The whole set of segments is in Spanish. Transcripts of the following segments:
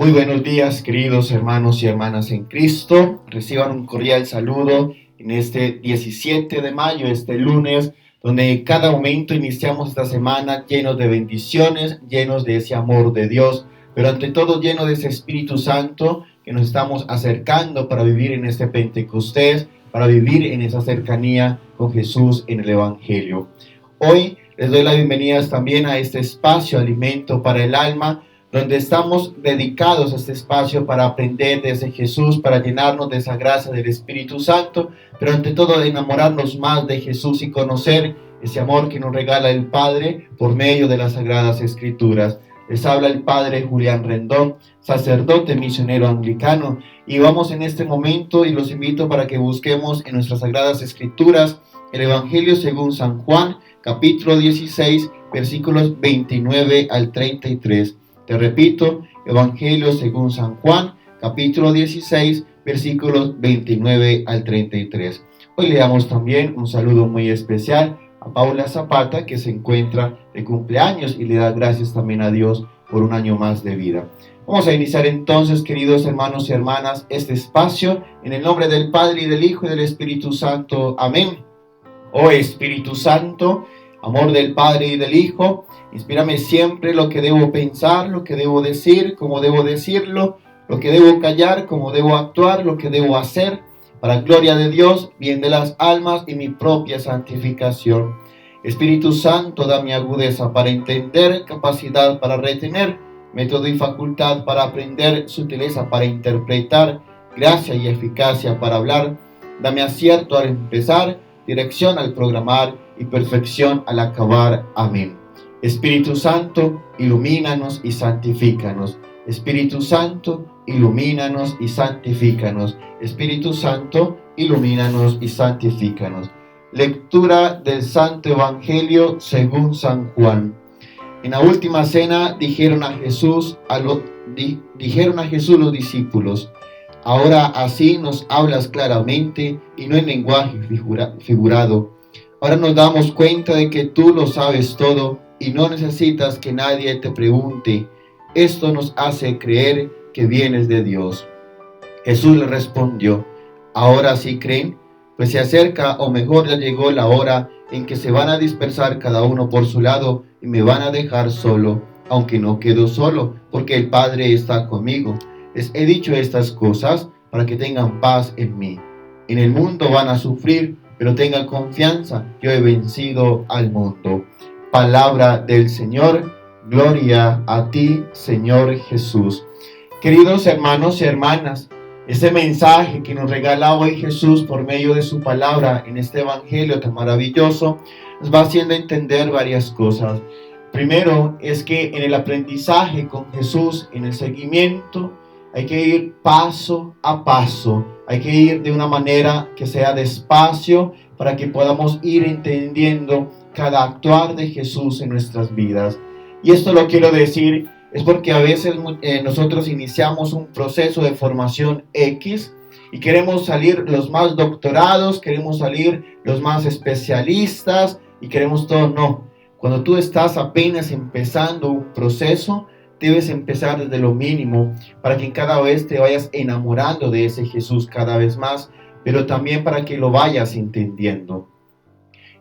Muy buenos días, queridos hermanos y hermanas en Cristo. Reciban un cordial saludo en este 17 de mayo, este lunes, donde en cada momento iniciamos esta semana llenos de bendiciones, llenos de ese amor de Dios, pero ante todo lleno de ese Espíritu Santo que nos estamos acercando para vivir en este Pentecostés, para vivir en esa cercanía con Jesús en el Evangelio. Hoy les doy la bienvenida también a este espacio Alimento para el Alma, donde estamos dedicados a este espacio para aprender de ese Jesús, para llenarnos de esa gracia del Espíritu Santo, pero ante todo de enamorarnos más de Jesús y conocer ese amor que nos regala el Padre por medio de las Sagradas Escrituras. Les habla el Padre Julián Rendón, sacerdote misionero anglicano, y vamos en este momento y los invito para que busquemos en nuestras Sagradas Escrituras el Evangelio según San Juan, capítulo 16, versículos 29 al 33. Te repito, Evangelio según San Juan, capítulo 16, versículos 29 al 33. Hoy le damos también un saludo muy especial a Paula Zapata, que se encuentra de cumpleaños y le da gracias también a Dios por un año más de vida. Vamos a iniciar entonces, queridos hermanos y hermanas, este espacio en el nombre del Padre y del Hijo y del Espíritu Santo. Amén. Oh Espíritu Santo, amor del Padre y del Hijo, inspírame siempre lo que debo pensar, lo que debo decir, cómo debo decirlo, lo que debo callar, cómo debo actuar, lo que debo hacer, para gloria de Dios, bien de las almas y mi propia santificación. Espíritu Santo, dame agudeza para entender, capacidad para retener, método y facultad para aprender, sutileza para interpretar, gracia y eficacia para hablar. Dame acierto al empezar, dirección al programar y perfección al acabar. Amén. Espíritu Santo, ilumínanos y santifícanos. Espíritu Santo, ilumínanos y santifícanos. Espíritu Santo, ilumínanos y santifícanos. Lectura del Santo Evangelio según San Juan. En la última cena dijeron a Jesús los discípulos: ahora así nos hablas claramente y no en lenguaje figurado. Ahora nos damos cuenta de que tú lo sabes todo y no necesitas que nadie te pregunte. Esto nos hace creer que vienes de Dios. Jesús le respondió: ¿ahora sí creen? Pues se acerca, o mejor ya llegó la hora en que se van a dispersar cada uno por su lado y me van a dejar solo, aunque no quedo solo, porque el Padre está conmigo. Les he dicho estas cosas para que tengan paz en mí. En el mundo van a sufrir, pero tengan confianza, yo he vencido al mundo. Palabra del Señor, gloria a ti, Señor Jesús. Queridos hermanos y hermanas, este mensaje que nos regala hoy Jesús por medio de su palabra en este evangelio tan maravilloso, nos va haciendo entender varias cosas. Primero es que en el aprendizaje con Jesús, en el seguimiento, hay que ir paso a paso, hay que ir de una manera que sea despacio para que podamos ir entendiendo cada actuar de Jesús en nuestras vidas. Y esto lo quiero decir es porque a veces nosotros iniciamos un proceso de formación X y queremos salir los más doctorados, queremos salir los más especialistas y queremos todo. No, cuando tú estás apenas empezando un proceso, debes empezar desde lo mínimo para que cada vez te vayas enamorando de ese Jesús cada vez más, pero también para que lo vayas entendiendo.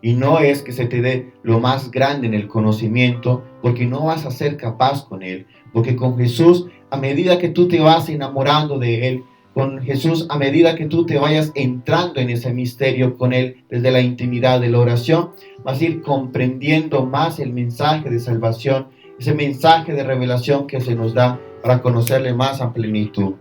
Y no es que se te dé lo más grande en el conocimiento, porque no vas a ser capaz con Él. Porque con Jesús, a medida que tú te vas enamorando de Él, con Jesús, a medida que tú te vayas entrando en ese misterio con Él, desde la intimidad de la oración, vas a ir comprendiendo más el mensaje de salvación, ese mensaje de revelación que se nos da para conocerle más a plenitud.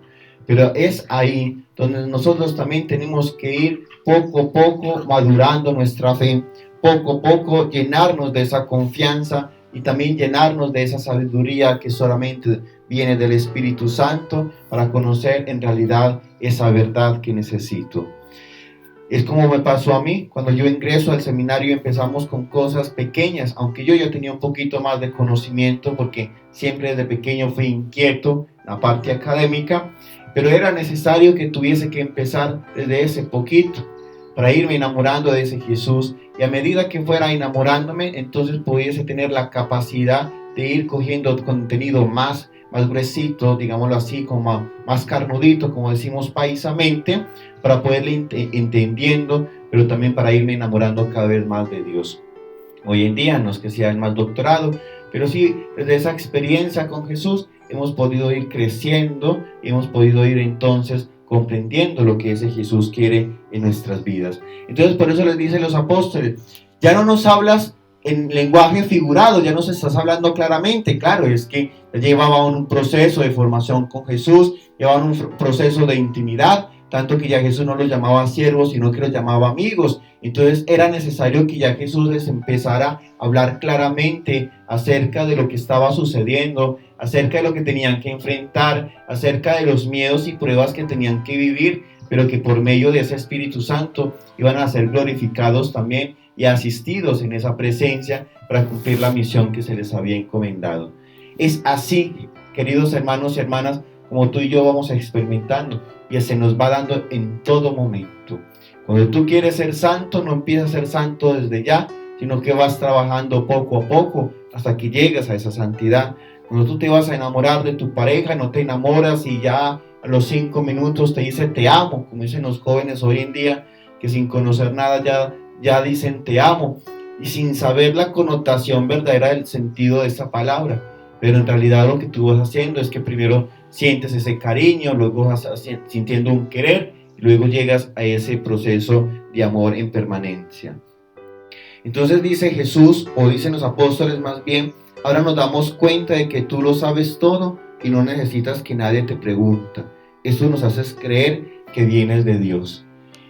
Pero es ahí donde nosotros también tenemos que ir poco a poco madurando nuestra fe, poco a poco llenarnos de esa confianza y también llenarnos de esa sabiduría que solamente viene del Espíritu Santo para conocer en realidad esa verdad que necesito. Es como me pasó a mí, cuando yo ingreso al seminario empezamos con cosas pequeñas, aunque yo ya tenía un poquito más de conocimiento porque siempre desde pequeño fui inquieto en la parte académica, pero era necesario que tuviese que empezar desde ese poquito para irme enamorando de ese Jesús, y a medida que fuera enamorándome, entonces pudiese tener la capacidad de ir cogiendo contenido más más gruesito, digámoslo así, como más carnudito, como decimos paisamente, para poderle entendiendo, pero también para irme enamorando cada vez más de Dios. Hoy en día no es que sea el más doctorado, pero sí desde esa experiencia con Jesús hemos podido ir creciendo, hemos podido ir entonces comprendiendo lo que ese Jesús quiere en nuestras vidas. Entonces por eso les dicen los apóstoles, ya no nos hablas en lenguaje figurado, ya nos estás hablando claramente. Claro, es que llevaban un proceso de formación con Jesús, llevaban un proceso de intimidad, tanto que ya Jesús no los llamaba siervos, sino que los llamaba amigos. Entonces era necesario que ya Jesús les empezara a hablar claramente acerca de lo que estaba sucediendo, acerca de lo que tenían que enfrentar, acerca de los miedos y pruebas que tenían que vivir, pero que por medio de ese Espíritu Santo iban a ser glorificados también y asistidos en esa presencia para cumplir la misión que se les había encomendado. Es así, queridos hermanos y hermanas, como tú y yo vamos experimentando y se nos va dando en todo momento. Cuando tú quieres ser santo, no empiezas a ser santo desde ya, sino que vas trabajando poco a poco hasta que llegas a esa santidad. Cuando tú te vas a enamorar de tu pareja, no te enamoras y ya a los 5 minutos te dice te amo, como dicen los jóvenes hoy en día, que sin conocer nada ya dicen te amo, y sin saber la connotación verdadera del sentido de esa palabra. Pero en realidad lo que tú vas haciendo es que primero sientes ese cariño, luego vas sintiendo un querer, y luego llegas a ese proceso de amor en permanencia. Entonces dice Jesús, o dicen los apóstoles más bien, ahora nos damos cuenta de que tú lo sabes todo y no necesitas que nadie te pregunte. Eso nos hace creer que vienes de Dios.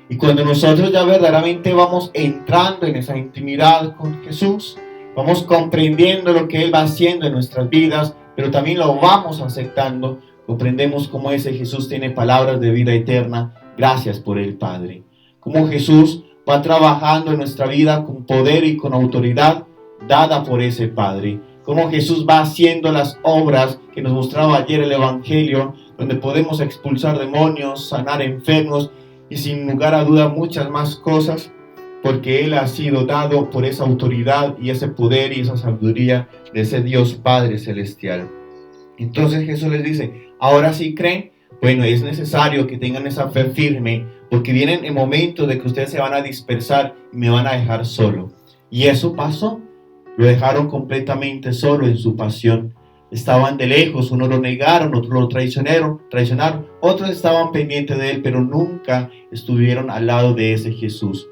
Y cuando nosotros ya verdaderamente vamos entrando en esa intimidad con Jesús, vamos comprendiendo lo que Él va haciendo en nuestras vidas, pero también lo vamos aceptando, comprendemos cómo ese Jesús tiene palabras de vida eterna, gracias por el Padre. Cómo Jesús va trabajando en nuestra vida con poder y con autoridad dada por ese Padre. Cómo Jesús va haciendo las obras que nos mostraba ayer el Evangelio, donde podemos expulsar demonios, sanar enfermos y sin lugar a duda muchas más cosas, porque Él ha sido dado por esa autoridad y ese poder y esa sabiduría de ese Dios Padre Celestial. Entonces Jesús les dice, ahora sí creen, bueno, es necesario que tengan esa fe firme, porque vienen en momentos de que ustedes se van a dispersar y me van a dejar solo. Y eso pasó, lo dejaron completamente solo en su pasión. Estaban de lejos, unos lo negaron, otros lo traicionaron, otros estaban pendientes de Él, pero nunca estuvieron al lado de ese Jesús.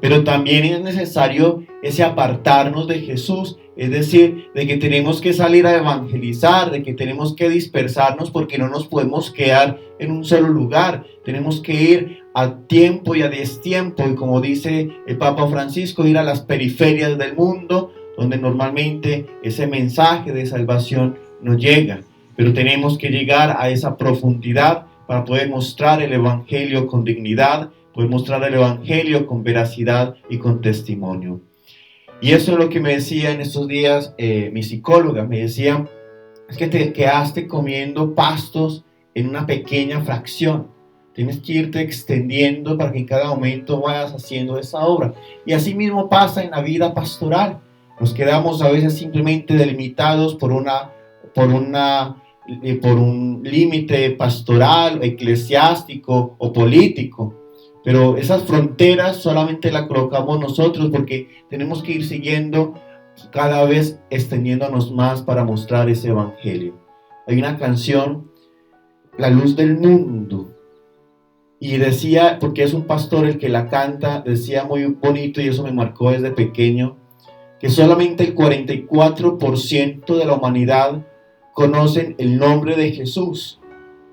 Pero también es necesario ese apartarnos de Jesús, es decir, de que tenemos que salir a evangelizar, de que tenemos que dispersarnos porque no nos podemos quedar en un solo lugar, tenemos que ir a tiempo y a destiempo, y como dice el Papa Francisco, ir a las periferias del mundo, donde normalmente ese mensaje de salvación no llega, pero tenemos que llegar a esa profundidad para poder mostrar el Evangelio con dignidad, poder mostrar el Evangelio con veracidad y con testimonio. Y eso es lo que me decía en estos días mi psicóloga, me decía, es que te quedaste comiendo pastos en una pequeña fracción, tienes que irte extendiendo para que en cada momento vayas haciendo esa obra. Y así mismo pasa en la vida pastoral, nos quedamos a veces simplemente delimitados por un límite pastoral, eclesiástico o político. Pero esas fronteras solamente las colocamos nosotros porque tenemos que ir siguiendo cada vez extendiéndonos más para mostrar ese Evangelio. Hay una canción, La Luz del Mundo, y decía, porque es un pastor el que la canta, decía muy bonito y eso me marcó desde pequeño, que solamente el 44% de la humanidad conocen el nombre de Jesús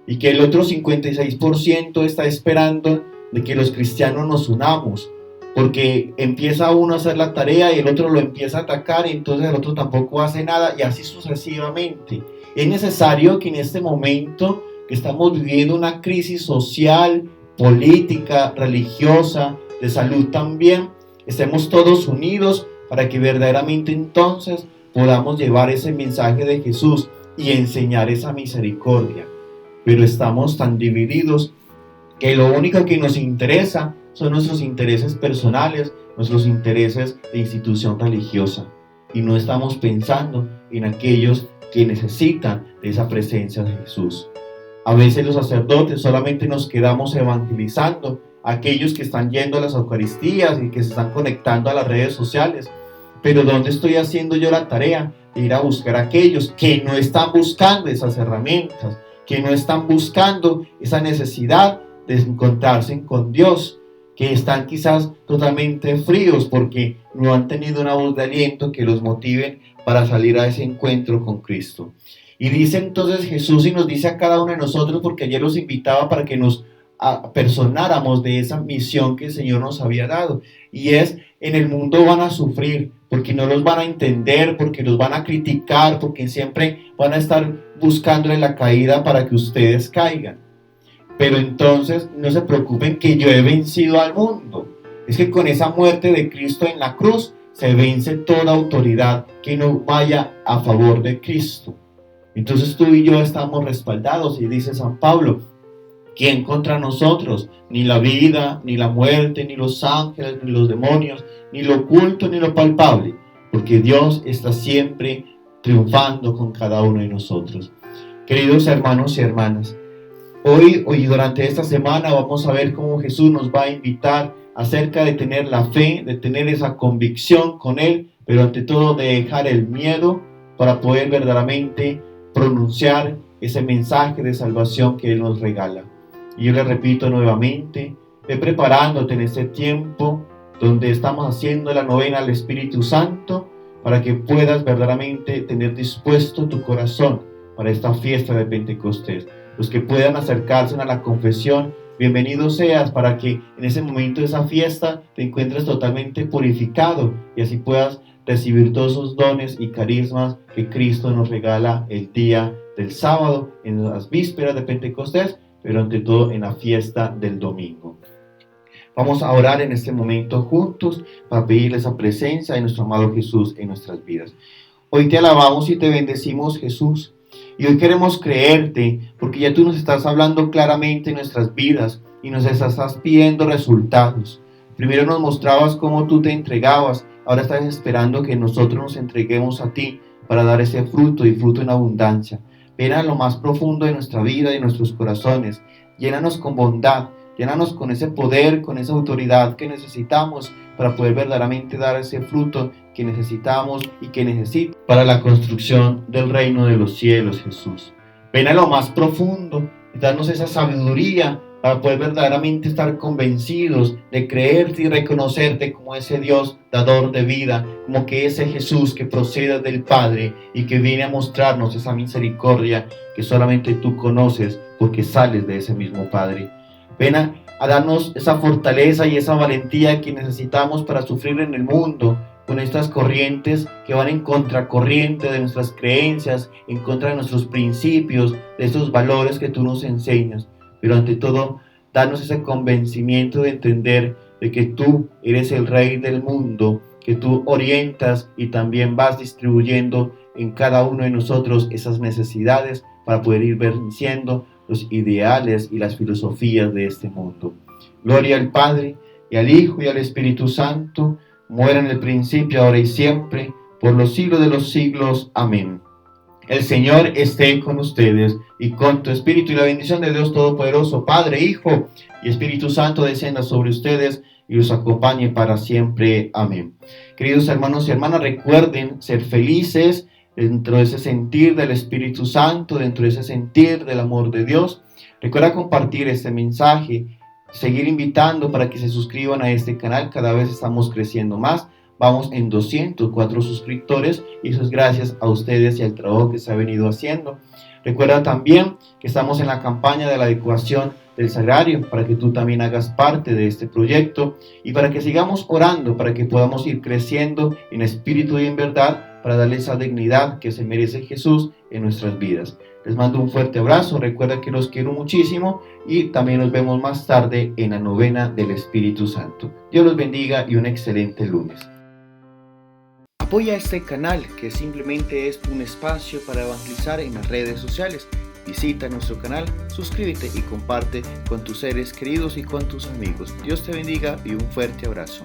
y que el otro 56% está esperando de que los cristianos nos unamos, porque empieza uno a hacer la tarea y el otro lo empieza a atacar y entonces el otro tampoco hace nada y así sucesivamente. Es necesario que en este momento que estamos viviendo una crisis social, política, religiosa, de salud también, estemos todos unidos para que verdaderamente entonces podamos llevar ese mensaje de Jesús y enseñar esa misericordia. Pero estamos tan divididos que lo único que nos interesa son nuestros intereses personales, nuestros intereses de institución religiosa. Y no estamos pensando en aquellos que necesitan de esa presencia de Jesús. A veces los sacerdotes solamente nos quedamos evangelizando a aquellos que están yendo a las Eucaristías y que se están conectando a las redes sociales. Pero ¿dónde estoy haciendo yo la tarea de ir a buscar a aquellos que no están buscando esas herramientas, que no están buscando esa necesidad de encontrarse con Dios, que están quizás totalmente fríos porque no han tenido una voz de aliento que los motiven para salir a ese encuentro con Cristo? Y dice entonces Jesús y nos dice a cada uno de nosotros, porque ayer los invitaba para que nos apersonáramos de esa misión que el Señor nos había dado, y es: en el mundo van a sufrir, porque no los van a entender, porque los van a criticar, porque siempre van a estar buscándole la caída para que ustedes caigan. Pero entonces no se preocupen, que yo he vencido al mundo. Es que con esa muerte de Cristo en la cruz se vence toda autoridad que no vaya a favor de Cristo. Entonces tú y yo estamos respaldados, y dice San Pablo: ¿quién contra nosotros? Ni la vida, ni la muerte, ni los ángeles, ni los demonios, ni lo oculto, ni lo palpable, porque Dios está siempre triunfando con cada uno de nosotros. Queridos hermanos y hermanas, hoy durante esta semana vamos a ver cómo Jesús nos va a invitar acerca de tener la fe, de tener esa convicción con Él, pero ante todo de dejar el miedo para poder verdaderamente pronunciar ese mensaje de salvación que Él nos regala. Y yo le repito nuevamente: ve preparándote en este tiempo donde estamos haciendo la novena al Espíritu Santo, para que puedas verdaderamente tener dispuesto tu corazón para esta fiesta de Pentecostés. Los que puedan acercarse a la confesión, bienvenido seas, para que en ese momento de esa fiesta te encuentres totalmente purificado y así puedas recibir todos esos dones y carismas que Cristo nos regala el día del sábado, en las vísperas de Pentecostés, pero ante todo en la fiesta del domingo. Vamos a orar en este momento juntos para pedirle esa presencia de nuestro amado Jesús en nuestras vidas. Hoy te alabamos y te bendecimos, Jesús, y hoy queremos creerte porque ya tú nos estás hablando claramente en nuestras vidas y nos estás pidiendo resultados. Primero nos mostrabas cómo tú te entregabas, ahora estás esperando que nosotros nos entreguemos a ti para dar ese fruto, y fruto en abundancia. Ven a lo más profundo de nuestra vida y de nuestros corazones. Llénanos con bondad, llénanos con ese poder, con esa autoridad que necesitamos para poder verdaderamente dar ese fruto que necesitamos y que necesita para la construcción del reino de los cielos, Jesús. Ven a lo más profundo y danos esa sabiduría para poder verdaderamente estar convencidos de creerte y reconocerte como ese Dios dador de vida, como que ese Jesús que procede del Padre y que viene a mostrarnos esa misericordia que solamente tú conoces porque sales de ese mismo Padre. Ven a darnos esa fortaleza y esa valentía que necesitamos para sufrir en el mundo, con estas corrientes que van en contracorriente de nuestras creencias, en contra de nuestros principios, de esos valores que tú nos enseñas. Pero ante todo, danos ese convencimiento de entender de que tú eres el Rey del mundo, que tú orientas y también vas distribuyendo en cada uno de nosotros esas necesidades para poder ir venciendo los ideales y las filosofías de este mundo. Gloria al Padre, y al Hijo, y al Espíritu Santo, muera en el principio, ahora y siempre, por los siglos de los siglos. Amén. El Señor esté con ustedes y con tu espíritu, y la bendición de Dios Todopoderoso, Padre, Hijo y Espíritu Santo, descienda sobre ustedes y los acompañe para siempre. Amén. Queridos hermanos y hermanas, recuerden ser felices dentro de ese sentir del Espíritu Santo, dentro de ese sentir del amor de Dios. Recuerda compartir este mensaje, seguir invitando para que se suscriban a este canal. Cada vez estamos creciendo más. Vamos en 204 suscriptores y eso es gracias a ustedes y al trabajo que se ha venido haciendo. Recuerda también que estamos en la campaña de la adecuación del sagrario para que tú también hagas parte de este proyecto y para que sigamos orando, para que podamos ir creciendo en espíritu y en verdad, para darle esa dignidad que se merece Jesús en nuestras vidas. Les mando un fuerte abrazo, recuerda que los quiero muchísimo y también nos vemos más tarde en la novena del Espíritu Santo. Dios los bendiga y un excelente lunes. Apoya este canal, que simplemente es un espacio para evangelizar en las redes sociales. Visita nuestro canal, suscríbete y comparte con tus seres queridos y con tus amigos. Dios te bendiga y un fuerte abrazo.